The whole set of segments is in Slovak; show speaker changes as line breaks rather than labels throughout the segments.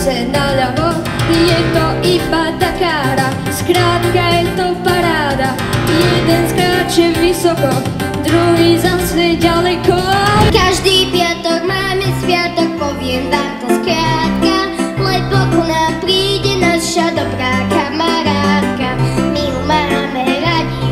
zase naľavo, je to iba taká hra, skrátka je to paráda. Jeden skáče vysoko, druhý zase ďaleko.
Každý piatok máme sviatok, poviem vám to skrátka, lebo ku nám príde naša dobrá kamarátka. My ju máme radi,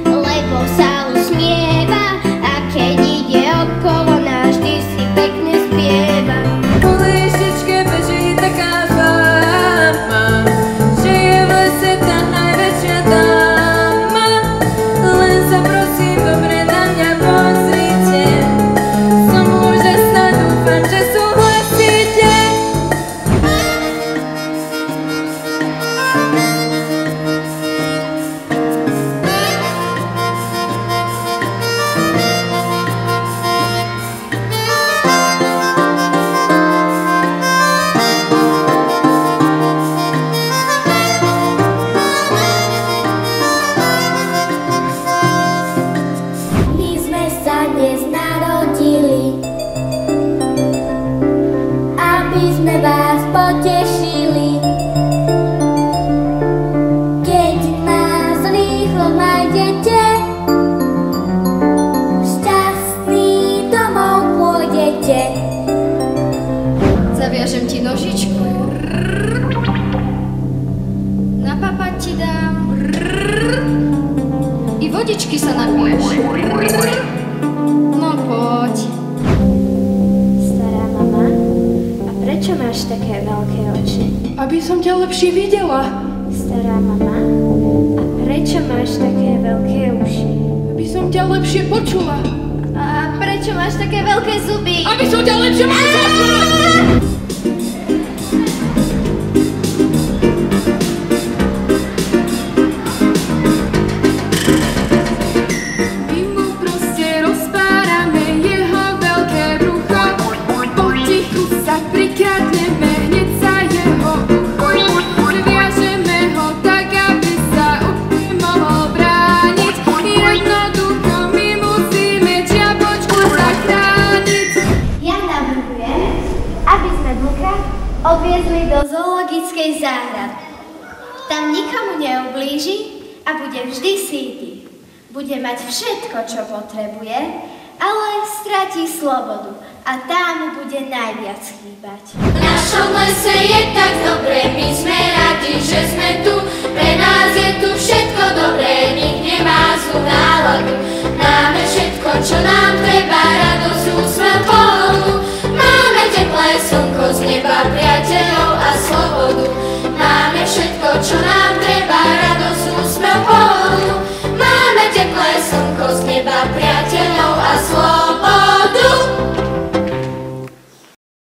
lebo sa usmieva, a keď ide okolo nás, vždy si pekne spieva.
Po líštičke beží taká fáma, že je v lese tá najväčšia dáma. Len sa prosím dobre na mňa pozrite, som úžasná, dúfam, že súhlasíte.
My sme sa dnes narodili, aby sme vás potešili. Keď nás rýchlo nájdete, šťastný domov pôjdete.
Zaviažem ti nožičku, na papať ti dám i vodičky sa napiješ. No poď.
Stará mama, a prečo máš také veľké oči?
Aby som ťa lepšie videla,
Stará mama, a prečo máš také veľké uši?
aby som ťa lepšie počula,
A prečo máš také veľké zuby?
aby som ťa lepšie počula. My mu proste rozpárame jeho veľké brucho, potichu sa prikradneme, hneď sa jeho ucho. Viažeme ho tak, aby sa úplne mohol brániť. Jednoducho my musíme čiapočku zachrániť.
Ja navrhujem, aby sme Vlka odviezli do zoologickej záhrady. Tam nikomu neublíži a bude vždy síty. Bude mať všetko, čo potrebuje, ale stratí slobodu a tá mu bude najviac chýbať.
V našom lese